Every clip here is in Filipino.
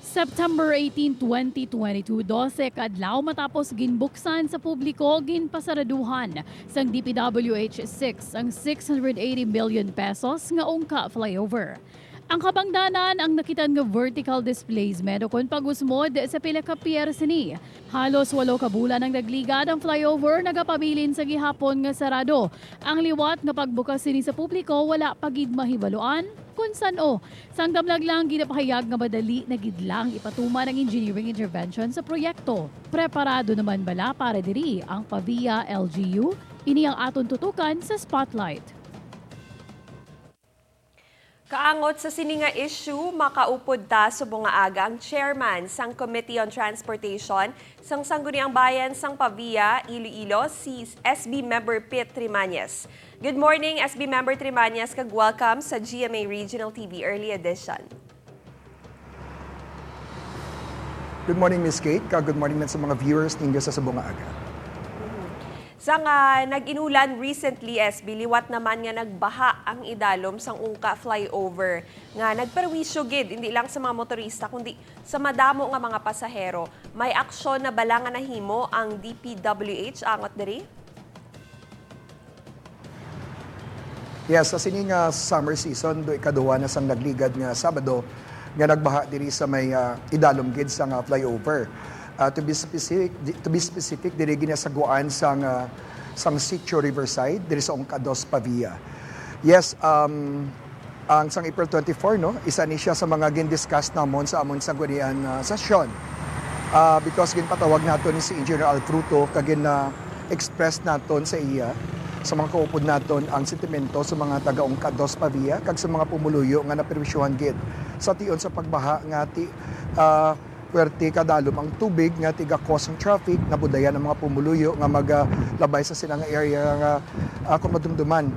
September 18, 2022, 12 kadlaw matapos ginbuksan sa publiko ginpasaraduhan sang DPWH-6 ang 680 million pesos nga ungka flyover. Ang kabangdanan ang nakitan nga vertical displacement o kon pagusmod sa pila ka pier sini. Halos 8 ka bulan ang nagligad ang flyover nagapabilin sa gihapon nga sarado. Ang liwat nga pagbukas sini sa publiko wala pagid mahibaluan kung saan sang damlag lang ginapahayag nga madali na gidlang ipatuman ang engineering intervention sa proyekto. Preparado naman bala para diri ang PAVIA LGU? Ini ang aton tutukan sa Spotlight. Kaangot sa sininga issue, makaupod ta subong nga aga ang chairman sang Committee on Transportation sang Sangguniang Bayan sang PAVIA, Iloilo, si SB Member Pit Trimañez. Good morning, SB Member Trimañez, kag welcome sa GMA Regional TV Early Edition. Good morning, Ms. Kate. Good morning sa mga viewers ninyo sa subong nga aga. Sang nag-inulan recently, SB, liwat naman nga nagbaha ang idalom sang ungka flyover. Nga nagperwisyo gid, hindi lang sa mga motorista, kundi sa madamo nga mga pasahero. May aksyon na bala nga nahimo ang DPWH angot diri? Yes, sa sining summer season, do ikaduha na sang nagligad nga Sabado, nga nagbaha diri sa may idalom gid sang flyover. To be specific, diri ginasaguan sang Sitio Riverside, diri sa Ongkados, PAVIA. Yes, ang sang April 24, no, isa ni siya sa mga gin-discuss namon sa amon sanggunian session. Because ginpatawag naton ni si Engineer Alfruto, kagin na express naton sa iya, sa mga kaupod naton ang sentimento sa mga taga-Ongkados, PAVIA, kag sa mga pumuluyo nga naperwisyuhan gid sa tion sa pagbaha nga puwerte kadalom ang tubig nga tiga-cause ng traffic, nabudayan ang mga pumuluyo nga maglabay sa silang area nga kung madumduman.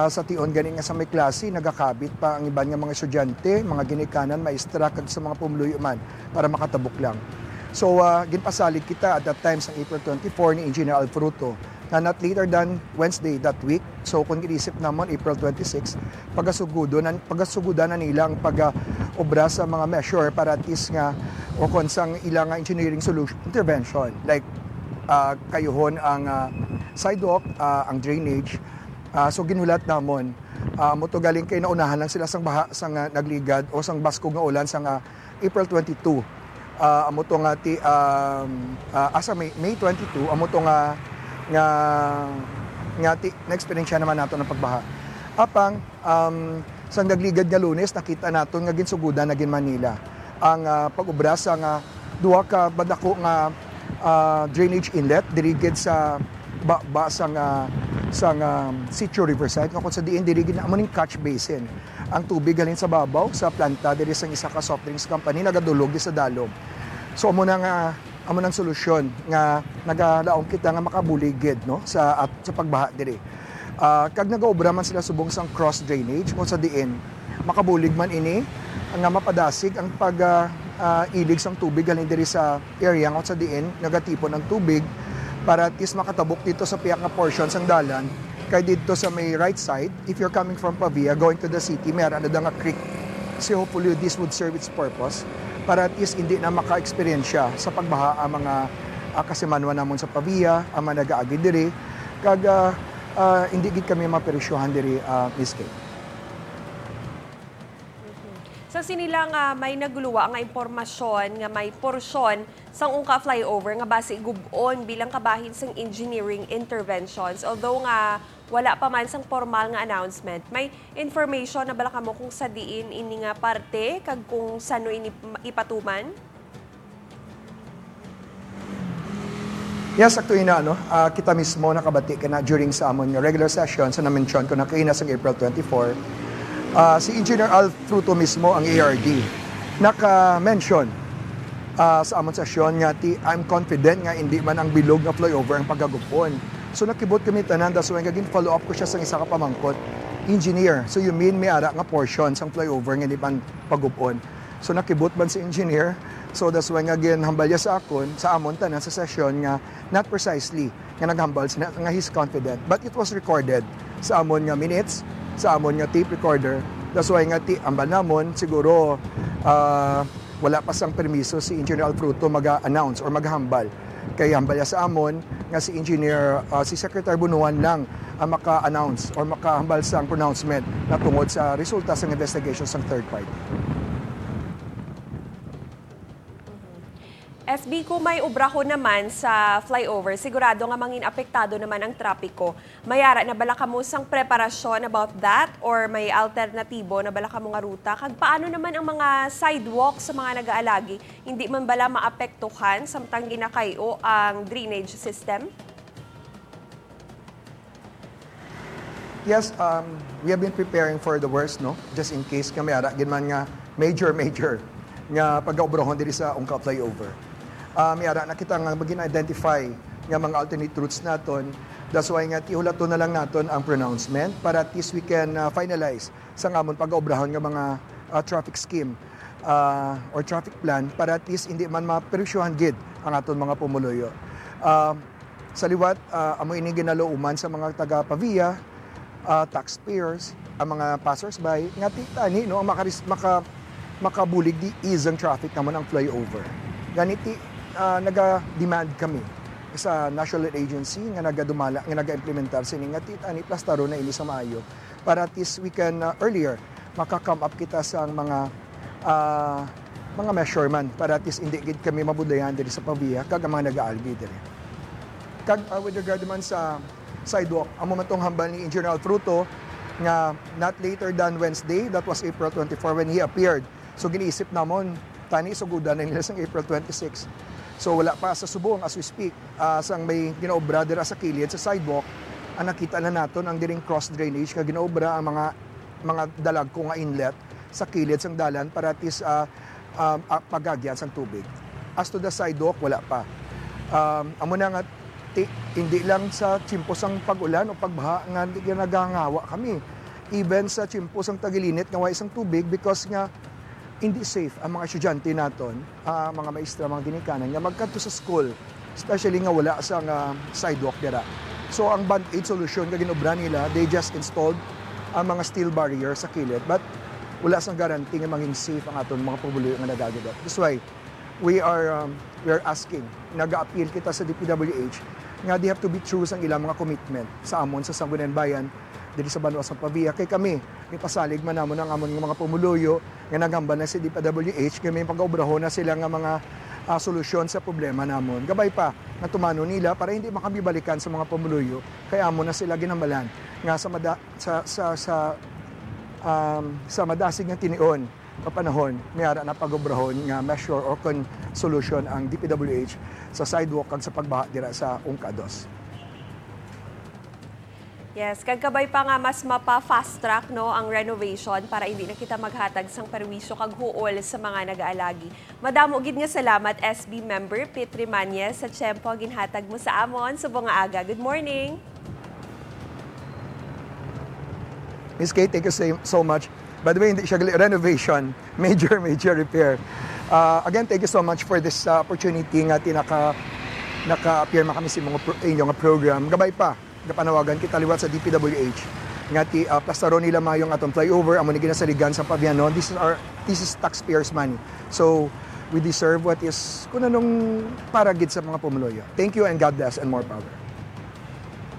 Sa tion gani nga sa may klase, nagakabit pa ang iban nga mga estudyante, mga ginikanan, maestra, kag sa mga pumuluyo man para makatabok lang. So, ginpasalig kita at that time sa April 24 ni Engineer Alfruto na not later than Wednesday that week. So kung inisip naman April 26, pagasugudan na nila ang pag-obra sa mga measure para at least nga o kung sang ilang engineering solution intervention like kayuhon ang sidewalk, ang drainage. So ginulat namon moto galing kay naunahan lang sila sang baha sang nagligad o sang baskog nga ulan sang April 22. Amo to nga ti asa May 22 amo to nga na-experience naman nato ng pagbaha. Apang sang nagligad nga Lunes nakita naton nga ginsugudan na gin Manila ang pag-ubra sa nga duha ka badako nga drainage inlet dirigid sa sang Sitio Riverside nga kun sa diin dirigid na amo ning catch basin. Ang tubig galing sa babaw sa planta diri sa isa ka soft drinks company nagadulog di sa dalom. So amo nang solusyon nga nagalaom kita nga makabuligid no sa pagbaha diri. Kag nagaobra man sila subong sang cross drainage kung sa diin makabulig man ini nga mapadasig ang ilig sang tubig galing diri sa area nga sa diin nagatipon ang tubig para at least makatabok dito sa piyak nga portion sang dalan kay dito sa may right side if you're coming from PAVIA going to the city meron na nga creek. So hopefully this would serve its purpose para at least hindi na maka-experience sa pagbaha ang mga kasimanwa namon sa PAVIA, ang mga nag-aagi diri, kag hindi gid kami maperisyohan diri, Ms. Kate. Sa sinilang may naguluwa nga impormasyon nga may porsyon sang ungka flyover nga base gub-on bilang kabahin sang engineering interventions. Although nga wala pa man sang formal nga announcement, may information na bala kamo kung sa diin ini nga parte kag kung sano ini ipatuman? Yes, actually na kita mismo nakabati ka na during sa amon regular session sa na-mention ko na kaina sa April 24. Si Engineer Alfruto mismo ang ARD naka-mention sa amon sesyon nga I'm confident nga hindi man ang bilog nga flyover ang pagagupon. So nakibot kami tanan so nga gin follow up ko siya sa isa ka pamangkot engineer. So you mean may ara nga portion sang flyover nga di man pagupon. So nakibot man si engineer. So that's why nga gin hambalya sa akon sa amon tanan sa session nga not precisely nga naghambal nga he's confident but it was recorded sa amon nga minutes sa amon nga tape recorder. That's why nga ambal namon siguro wala pa sang permiso si Engineer Alfruto mag-announce or maghambal. Kaya hambal niya sa amon nga si Secretary Bunuan lang ang maka-announce or makahambal sa pronouncement na tungod sa resulta sa investigation sa third party. SB, kung may ubraho naman sa flyover, sigurado nga mangin apektado naman ang trapiko. Mayara na bala ka mo sang preparasyon about that or may alternatibo na bala ka mo nga ruta? Kag paano naman ang mga sidewalk sa mga nag-aalagi? Hindi man bala maapektuhan samtang ginakayo ang drainage system? Yes, we have been preparing for the worst, no? Just in case kami ara ginman nga major nga pag-obrahon diri sa Ungka flyover. May ara na kita nga magin-identify nga mga alternate routes naton. That's why nga ihulaton na lang naton ang pronouncement para at least we can finalize sa ngamon pag-obrahon nga mga traffic scheme or traffic plan para at least hindi man maperusyuhan gid ang aton mga pumuluyo. Sa liwat, amo ini ginaluuman sa mga taga-Pavia, taxpayers, ang mga passers-by, nga titani, no, makabulig di ease ang traffic naman ang flyover. Ganiti, naga-demand kami sa national agency nga naga-implementar sini nga titani plus taro na ini sa maayo para at least we can earlier maka-come up kita sa mga measurement para at least hindi gid kami mabudayan diri sa Pavia kag ang mga nag-aalbi diri. Kag with regard man sa sidewalk, amo man tong hambal ni Engineer Alfruto nga not later than Wednesday, that was April 24 when he appeared. So giniisip namon tani sugudan na nila sa April 26. So wala pa sa subong as we speak, sang may ginaobra dira sa kilid sa sidewalk, ang nakita na naton ang diring cross drainage nga ginaobra ang mga dalag ko nga inlet sa kilid sang dalan para at least pagagyan sang tubig. As to the sidewalk, wala pa. Amo na nga hindi lang sa chimpos ang pag-ulan o pagbaha nga nagahangawa kami. Even sa chimpos ang tagilinit nga way isang tubig because nga hindi safe ang mga estudyante naton, mga maestra, mga ginikanan nga magkadto sa school, especially nga wala sa sidewalk dira. So ang band-aid solution nga ginobra nila, they just installed ang mga steel barrier sa kilid but wala sang guarantee nga maging safe ang aton mga pabuluyo nga nagagadot. That's why we are asking, nag-appeal kita sa DPWH nga they have to be true sa ilang mga commitment sa amon sa Sangguniang Bayan diri sa Banwa sa Pavia. Kay kami, may pasalig man namon ang amon nga mga pumuluyo nga nagamba na si DPWH kay may pag-obrahon na sila nga mga solusyon sa problema namon. Gabay pa nga tumano nila para hindi makabibalikan sa mga pumuluyo kay amon na sila ginambalan nga sa madasig nga tinion papanahon may ara na pag-obrahon nga measure or solution ang DPWH sa sidewalk kag sa pagbaha dira sa Ungka 2. Yes, kagkabay pa nga mas mapa-fast track no ang renovation para hindi na kita maghatag sang perwisyo kag huol sa mga nag-aalagi. Madamo gid nga salamat SB member Petri Manyes sa tiyempo ginhatag mo sa amon subong nga aga. Good morning. Miss Kate, thank you so much. By the way, hindi siya renovation, major repair. Again, thank you so much for this opportunity nga naka-appear kami sa inyong program. Gabay pa, kapanawagan kita liwat sa DPWH nga plastaro nila mayong atong flyover amo ni ginasaligan sa Pavianon. This is taxpayers money, so we deserve what is kunanong para gid sa mga pumuloyo. Thank you and God bless and more power.